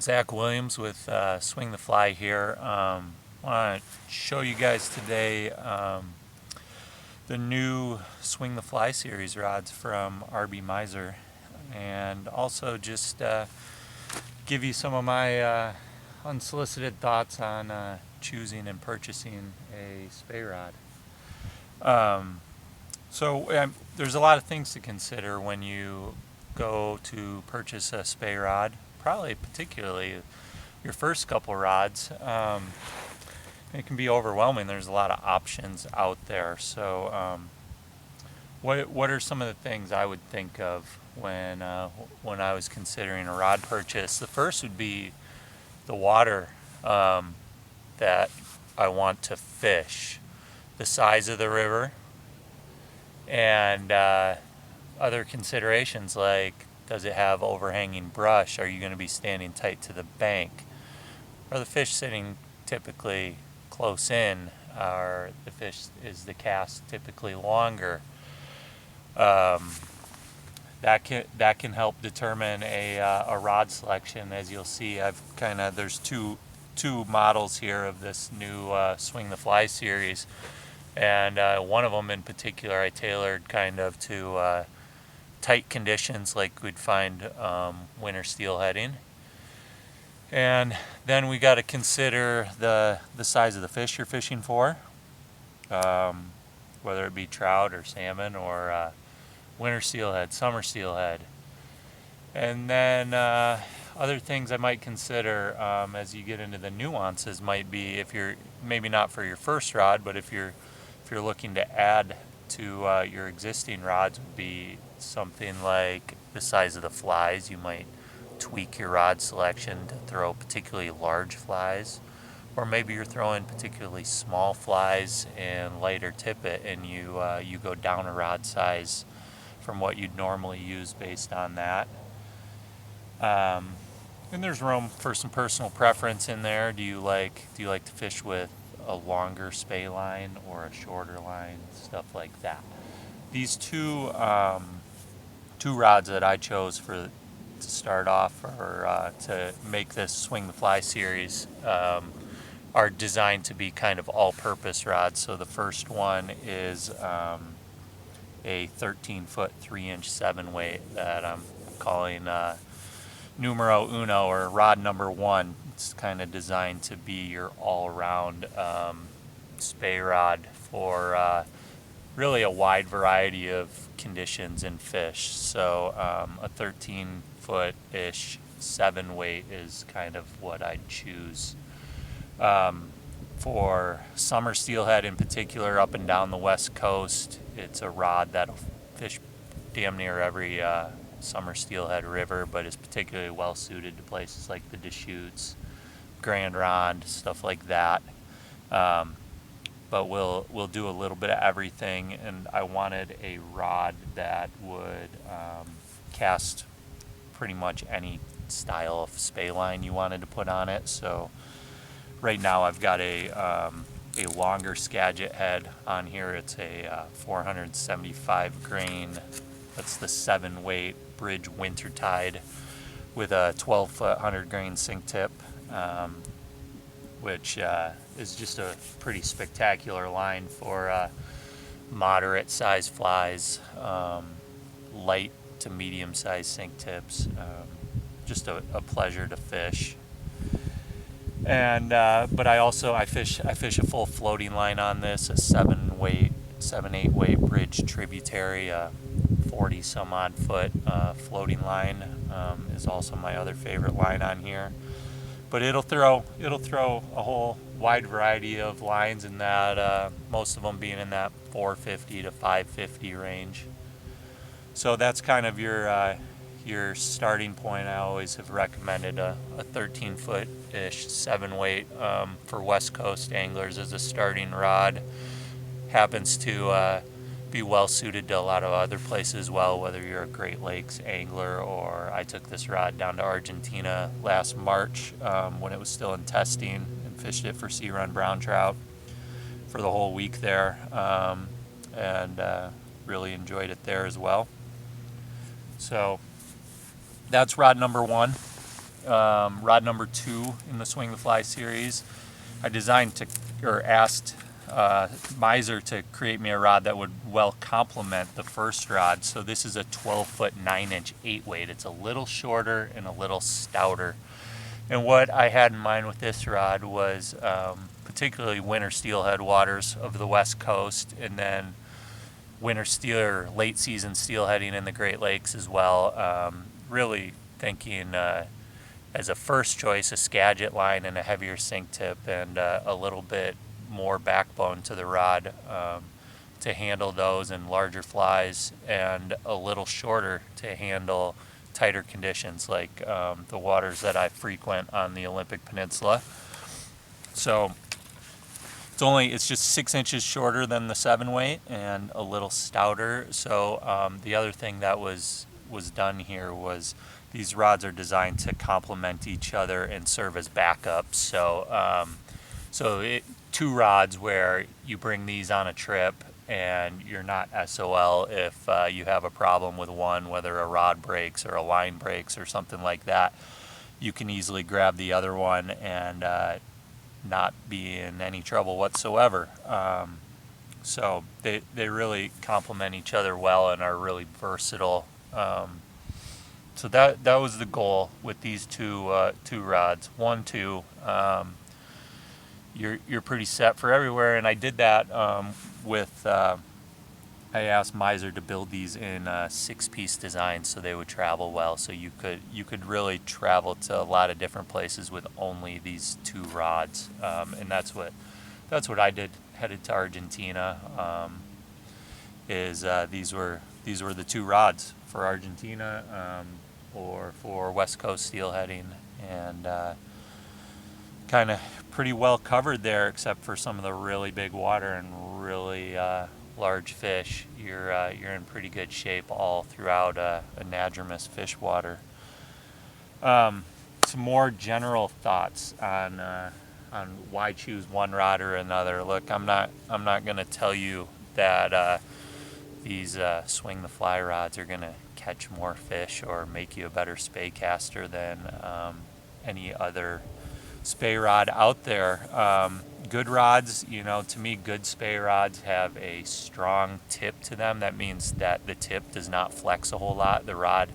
Zack Williams with Swing the Fly here. I want to show you guys today the new Swing the Fly series rods from Meiser, and also just give you some of my unsolicited thoughts on choosing and purchasing a Spey rod. There's a lot of things to consider when you go to purchase a Spey rod, probably particularly your first couple rods. It can be overwhelming. There's a lot of options out there. So what are some of the things I would think of when I was considering a rod purchase? The first would be the water that I want to fish, the size of the river, and other considerations like, does it have overhanging brush? Are you going to be standing tight to the bank? Are the fish sitting typically close in? Is the cast typically longer? That can help determine a rod selection. As you'll see, there's two models here of this new Swing the Fly series, and one of them in particular I tailored kind of to tight conditions like we'd find winter steelheading. And then we got to consider the size of the fish you're fishing for, whether it be trout or salmon or winter steelhead, summer steelhead. And then other things I might consider as you get into the nuances might be, if you're maybe not for your first rod, but if you're looking to add to your existing rods, would be something like the size of the flies. You might tweak your rod selection to throw particularly large flies, or maybe you're throwing particularly small flies and lighter tippet, and you go down a rod size from what you'd normally use based on that. And there's room for some personal preference in there. Do you like to fish with a longer Spey line or a shorter line, stuff like that? These two rods that I chose to start off, or to make this Swing the Fly series, are designed to be kind of all-purpose rods. So the first one is a 13-foot 3-inch 7-weight that I'm calling numero uno, or rod number 1. It's kind of designed to be your all-around Spey rod for really a wide variety of conditions and fish. So a 13-foot-ish 7-weight is kind of what I'd choose. For summer steelhead in particular, up and down the west coast, it's a rod that'll fish damn near every summer steelhead river, but is particularly well suited to places like the Deschutes, Grand Ronde, stuff like that. But we'll do a little bit of everything, and I wanted a rod that would cast pretty much any style of Spey line you wanted to put on it. So right now I've got a longer Skagit head on here. It's a 475 grain. That's the 7-weight Bridge Wintertide with a 12-foot 100-grain sink tip, which is just a pretty spectacular line for moderate-sized flies, light to medium-sized sink tips. Just a pleasure to fish. And but I fish a full floating line on this, a 7-8 weight Bridge Tributary, 40 some odd foot floating line is also my other favorite line on here. But it'll throw a whole wide variety of lines in that, most of them being in that 450 to 550 range. So that's kind of your starting point. I always have recommended a 13-foot-ish 7-weight for West Coast anglers as a starting rod. Happens to be well suited to a lot of other places as well, whether you're a Great Lakes angler, or I took this rod down to Argentina last March when it was still in testing, and fished it for sea run brown trout for the whole week there, and really enjoyed it there as well. So that's rod number 1. rod number 2 in the Swing the Fly series. I asked Meiser to create me a rod that would well complement the first rod. So this is a 12-foot 9-inch 8-weight. It's a little shorter and a little stouter. And what I had in mind with this rod was particularly winter steelhead waters of the West Coast, and then winter late season steelheading in the Great Lakes as well. Really thinking as a first choice, a Skagit line and a heavier sink tip, and a little bit more backbone to the rod to handle those and larger flies, and a little shorter to handle tighter conditions like the waters that I frequent on the Olympic Peninsula. So it's just 6 inches shorter than the 7-weight and a little stouter. So the other thing that was done here was these rods are designed to complement each other and serve as backups. So 2 rods where you bring these on a trip and you're not SOL if you have a problem with one, whether a rod breaks or a line breaks or something like that. You can easily grab the other one and not be in any trouble whatsoever. So they really complement each other well and are really versatile. So that was the goal with these two rods. 1, 2. You're pretty set for everywhere, and I did that with. I asked Meiser to build these in 6-piece designs so they would travel well. So you could really travel to a lot of different places with only these 2 rods, and that's what I did. Headed to Argentina. These were the 2 rods for Argentina or for West Coast steelheading, and kind of pretty well covered there, except for some of the really big water and really large fish. You're in pretty good shape all throughout anadromous fish water. Some more general thoughts on why choose one rod or another. Look, I'm not going to tell you that these Swing the Fly rods are going to catch more fish or make you a better Spey caster than any other Spey rod out there. Good rods, to me, good Spey rods have a strong tip to them. That means that the tip does not flex a whole lot. The rod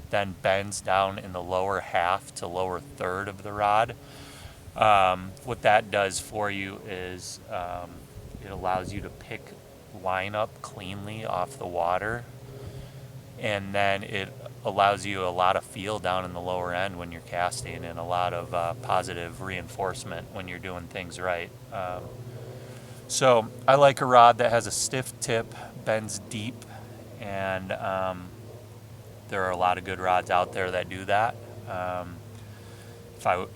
then bends down in the lower half to lower third of the rod. What that does for you is it allows you to pick line up cleanly off the water, and then it allows you a lot of feel down in the lower end when you're casting, and a lot of positive reinforcement when you're doing things right. So I like a rod that has a stiff tip, bends deep, and there are a lot of good rods out there that do that.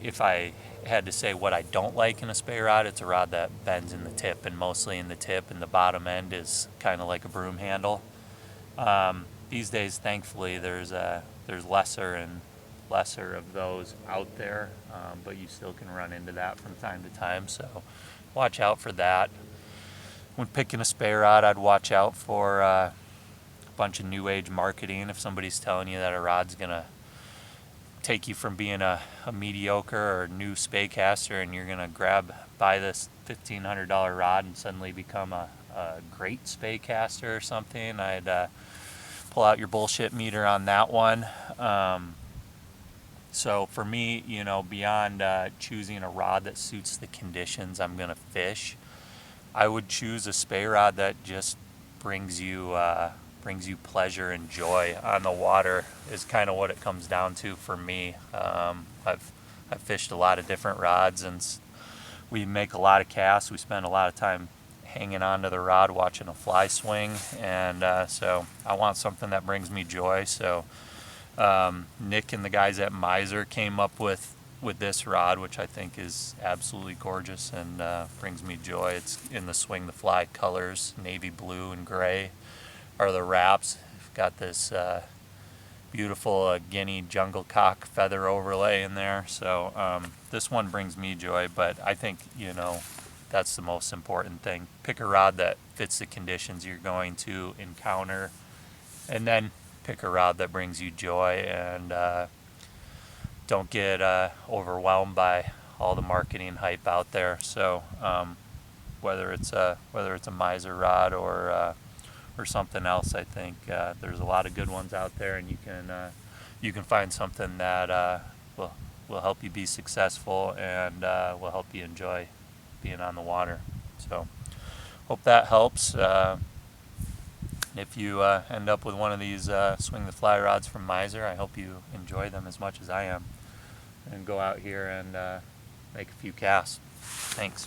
If I had to say what I don't like in a Spey rod, it's a rod that bends in the tip, and mostly in the tip, and the bottom end is kind of like a broom handle. These days, thankfully, there's lesser and lesser of those out there, but you still can run into that from time to time, so watch out for that. When picking a Spey rod, I'd watch out for a bunch of new age marketing. If somebody's telling you that a rod's gonna take you from being a mediocre or new Spey caster and you're gonna buy this $1,500 rod and suddenly become a great Spey caster or something, I'd pull out your bullshit meter on that one. So for me, beyond choosing a rod that suits the conditions I'm gonna fish, I would choose a Spey rod that just brings you pleasure and joy on the water. Is kind of what it comes down to for me. I've fished a lot of different rods, and we make a lot of casts. We spend a lot of time hanging onto the rod watching a fly swing, and so I want something that brings me joy. So Nick and the guys at Meiser came up with this rod, which I think is absolutely gorgeous and brings me joy. It's in the Swing the Fly colors, navy blue and gray are the wraps. Got this beautiful Guinea jungle cock feather overlay in there. So this one brings me joy, but I think, that's the most important thing. Pick a rod that fits the conditions you're going to encounter, and then pick a rod that brings you joy, and don't get overwhelmed by all the marketing hype out there. So whether it's a Meiser rod or something else, I think there's a lot of good ones out there, and you can find something that will help you be successful and will help you enjoy being on the water. So hope that helps. If you end up with one of these swing the fly rods from Meiser, I hope you enjoy them as much as I am, and go out here and make a few casts. Thanks.